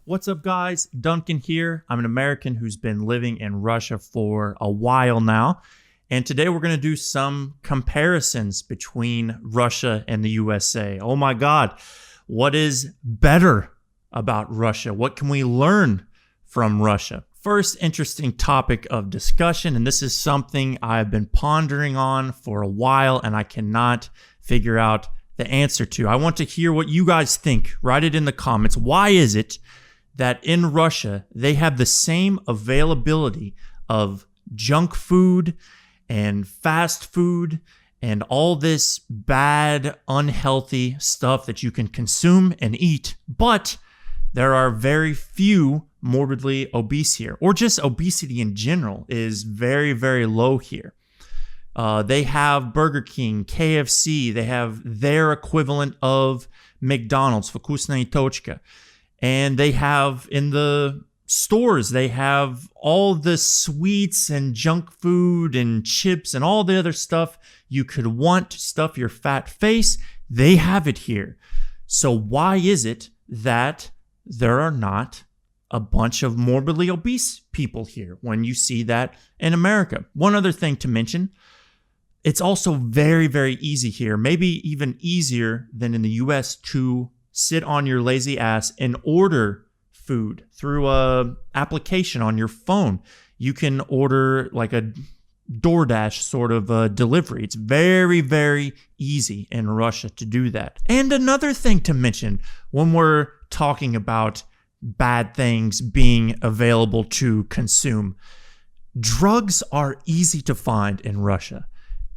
What's up, guys? Duncan here. I'm an American who's been living in Russia for a while now. And today we're going to do some comparisons between Russia and the USA. Oh my God, what is better about Russia? What can we learn from Russia? First interesting topic of discussion, and this is something I've been pondering on for a while and I cannot figure out the answer to. I want to hear what you guys think. Write it in the comments. Why is it that in Russia they have the same availability of junk food and fast food and all this bad, unhealthy stuff that you can consume and eat, but there are very few morbidly obese here, or just obesity in general is very, very low here. They have Burger King, KFC, they have their equivalent of McDonald's, Vkusnaya Tochka. And they have in the stores, they have all the sweets and junk food and chips and all the other stuff you could want to stuff your fat face. They have it here. So why is it that there are not a bunch of morbidly obese people here when you see that in America? One other thing to mention, it's also very, very easy here, maybe even easier than in the US, to sit on your lazy ass and order food through a application on your phone. You can order like a DoorDash sort of delivery. It's very, very easy in Russia to do that. And another thing to mention when we're talking about bad things being available to consume, drugs are easy to find in Russia.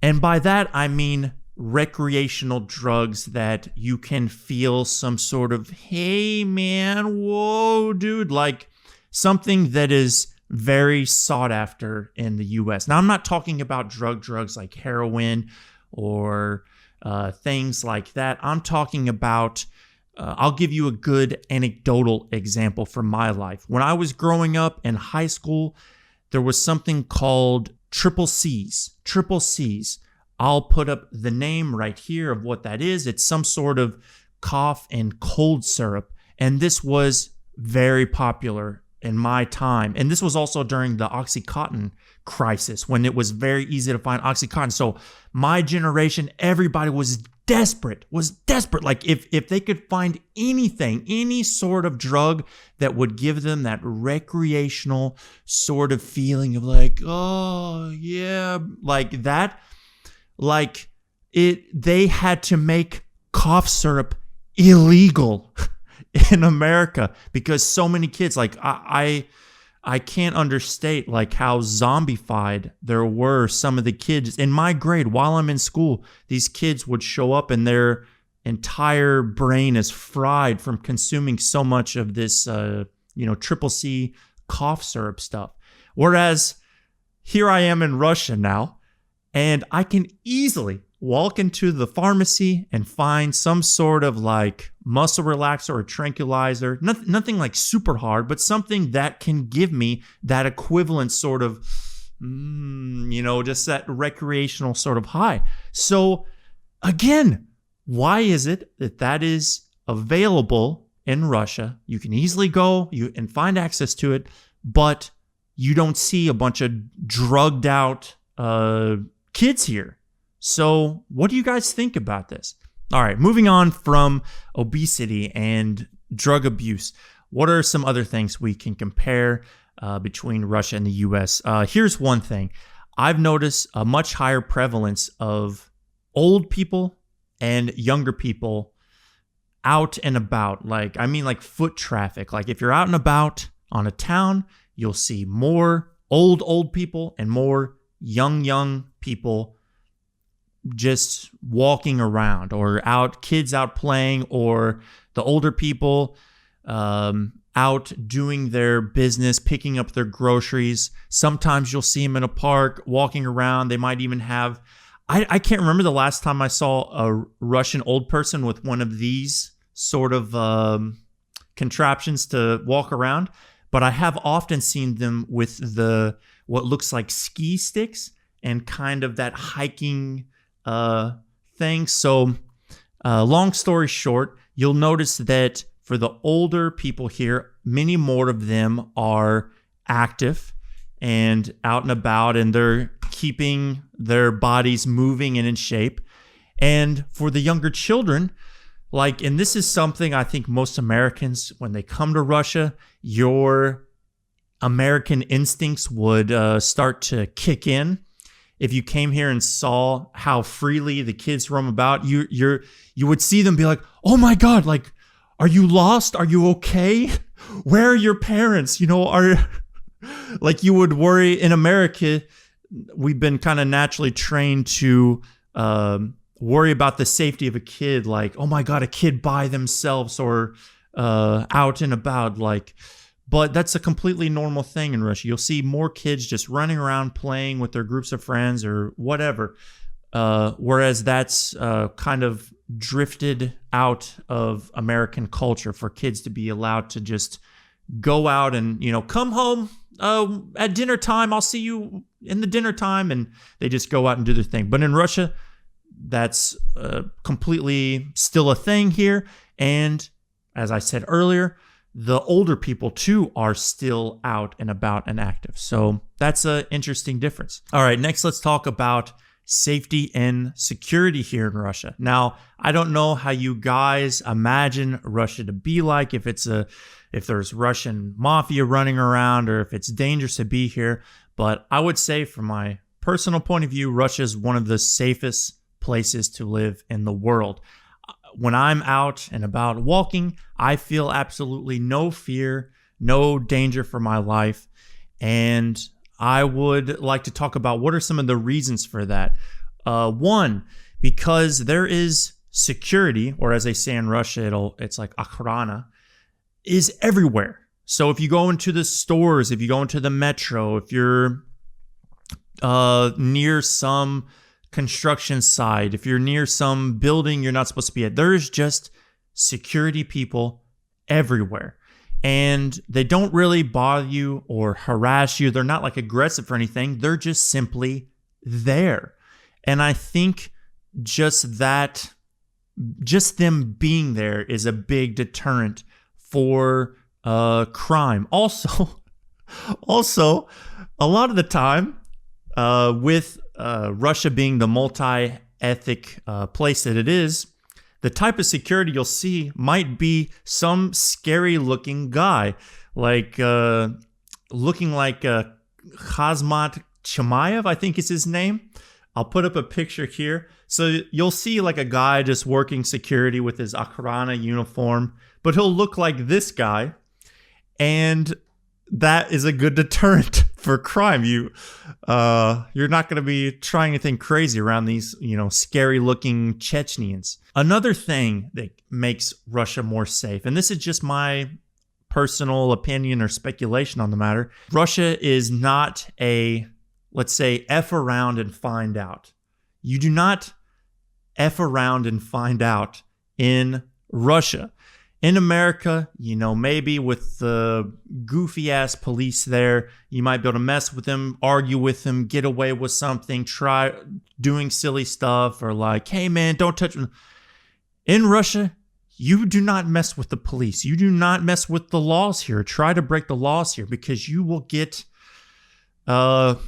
And by that, I mean recreational drugs that you can feel some sort of, hey man, whoa dude, like something that is very sought after in the US. Now, I'm not talking about drugs like heroin or things like that. I'm talking about, I'll give you a good anecdotal example from my life. When I was growing up in high school, there was something called triple C's. I'll put up the name right here of what that is. It's some sort of cough and cold syrup. And this was very popular in my time. And this was also during the Oxycontin crisis when it was very easy to find Oxycontin. So my generation, everybody was desperate. Like if they could find anything, any sort of drug that would give them that recreational sort of feeling of like, oh yeah, like that. Like they had to make cough syrup illegal in America because so many kids, like I can't understate like how zombified there were some of the kids in my grade while I'm in school. These kids would show up and their entire brain is fried from consuming so much of this, triple C cough syrup stuff. Whereas here I am in Russia now, and I can easily walk into the pharmacy and find some sort of like muscle relaxer or tranquilizer, nothing like super hard, but something that can give me that equivalent sort of, just that recreational sort of high. So again, why is it that is available in Russia? You can easily go and find access to it, but you don't see a bunch of drugged out kids here. So what do you guys think about this? All right, moving on from obesity and drug abuse, what are some other things we can compare between Russia and the US? Here's one thing. I've noticed a much higher prevalence of old people and younger people out and about. Like foot traffic. Like if you're out and about on a town, you'll see more old people and more young people just walking around, or kids out playing, or the older people out doing their business, picking up their groceries. Sometimes you'll see them in a park walking around. They might even have, I can't remember the last time I saw a Russian old person with one of these sort of contraptions to walk around, but I have often seen them with what looks like ski sticks and kind of that hiking thing. So long story short, you'll notice that for the older people here, many more of them are active and out and about, and they're keeping their bodies moving and in shape. And for the younger children, and this is something I think most Americans, when they come to Russia, your American instincts would start to kick in. If you came here and saw how freely the kids roam about, you would see them be like, "Oh my God, are you lost? Are you okay? Where are your parents?" You would worry. In America, we've been kind of naturally trained to worry about the safety of a kid. Oh my God, a kid by themselves or out and about. But that's a completely normal thing in Russia. You'll see more kids just running around playing with their groups of friends or whatever. Whereas that's kind of drifted out of American culture for kids to be allowed to just go out and, come home at dinner time. I'll see you in the dinner time. And they just go out and do their thing. But in Russia, that's completely still a thing here. And as I said earlier, the older people too are still out and about and active. So that's an interesting difference. All right, next let's talk about safety and security here in Russia. Now, I don't know how you guys imagine Russia to be like, if there's Russian mafia running around or if it's dangerous to be here. But I would say from my personal point of view, Russia is one of the safest places to live in the world. When I'm out and about walking, I feel absolutely no fear, no danger for my life. And I would like to talk about what are some of the reasons for that. One, because there is security, or as they say in Russia, it's like akhrana, is everywhere. So if you go into the stores, if you go into the metro, if you're near some construction site, if you're near some building you're not supposed to be at, there's just security people everywhere. And they don't really bother you or harass you. They're not aggressive or anything. They're just simply there. And I think just them being there is a big deterrent for crime. Also, a lot of the time, with Russia being the multi-ethnic place that it is, the type of security you'll see might be some scary-looking guy, looking like Khazmat Chimaev, I think is his name. I'll put up a picture here. So you'll see a guy just working security with his akhrana uniform, but he'll look like this guy, and that is a good deterrent for crime. You're not going to be trying anything crazy around these, scary looking Chechens. Another thing that makes Russia more safe, and this is just my personal opinion or speculation on the matter, Russia is not let's say, F around and find out. You do not F around and find out in Russia. In America, maybe with the goofy ass police there, you might be able to mess with them, argue with them, get away with something, try doing silly stuff, or hey man, don't touch me. In Russia, you do not mess with the police. You do not mess with the laws here. Try to break the laws here, because you will get a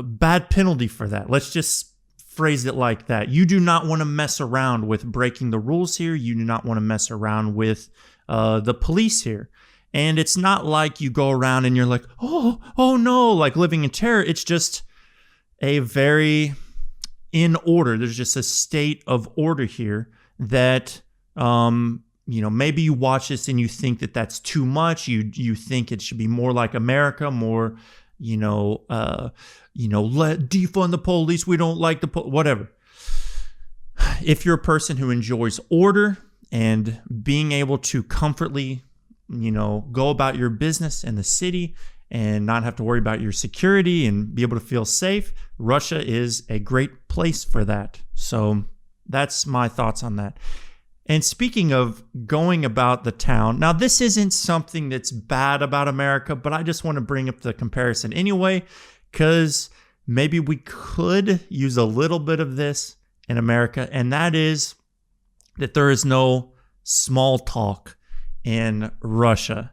bad penalty for that. Let's just phrase it like that. You do not want to mess around with breaking the rules here. You do not want to mess around with the police here. And it's not like you go around and you're like, oh no, living in terror. It's just a very in order. There's just a state of order here that, maybe you watch this and you think that that's too much. You think it should be more like America, more, let defund the police. We don't like whatever. If you're a person who enjoys order and being able to comfortably, go about your business in the city and not have to worry about your security and be able to feel safe, Russia is a great place for that. So that's my thoughts on that. And speaking of going about the town, now this isn't something that's bad about America, but I just want to bring up the comparison anyway, because maybe we could use a little bit of this in America, and that is that there is no small talk in Russia.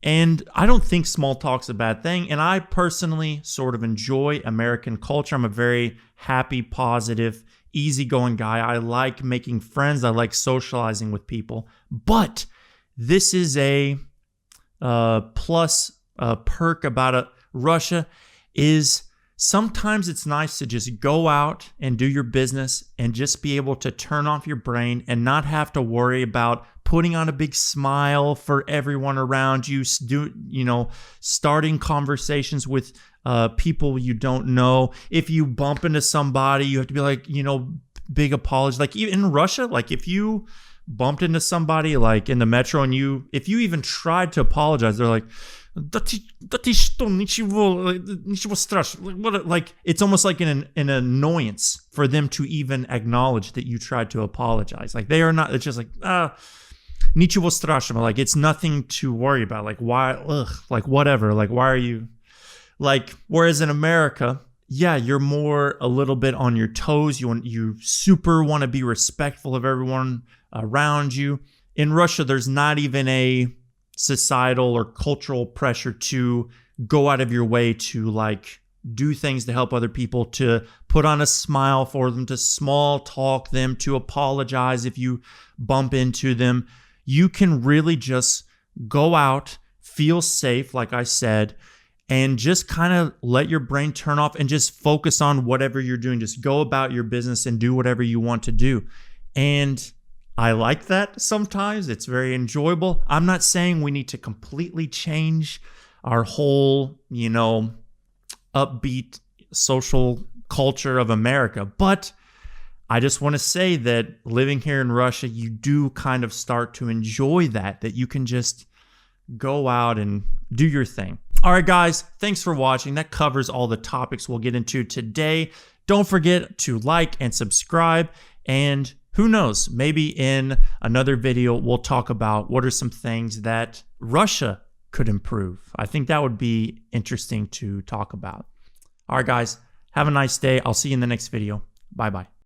And I don't think small talk's a bad thing. And I personally sort of enjoy American culture. I'm a very happy, positive, easygoing guy. I like making friends. I like socializing with people. But this is a perk about Russia is sometimes it's nice to just go out and do your business and just be able to turn off your brain and not have to worry about putting on a big smile for everyone around you, starting conversations with people you don't know. If you bump into somebody, you have to be like, big apology. Like even in Russia, like if you bumped into somebody like in the metro and if you even tried to apologize, they're like, like it's almost like an annoyance for them to even acknowledge that you tried to apologize. Like they are not, it's just like, nичего страшного. Like it's nothing to worry about. Like why, like whatever. Like why are you, like, whereas in America, yeah, you're more a little bit on your toes. You super want to be respectful of everyone around you. In Russia, there's not even a societal or cultural pressure to go out of your way to like do things to help other people, to put on a smile for them, to small talk them, to apologize if you bump into them. You can really just go out, feel safe, like I said, and just kind of let your brain turn off and just focus on whatever you're doing. Just go about your business and do whatever you want to do. And I like that sometimes. It's very enjoyable. I'm not saying we need to completely change our whole, upbeat social culture of America, but I just want to say that living here in Russia, you do kind of start to enjoy that you can just go out and do your thing. All right, guys, thanks for watching. That covers all the topics we'll get into today. Don't forget to like and subscribe, and who knows, maybe in another video, we'll talk about what are some things that Russia could improve. I think that would be interesting to talk about. All right, guys, have a nice day. I'll see you in the next video. Bye-bye.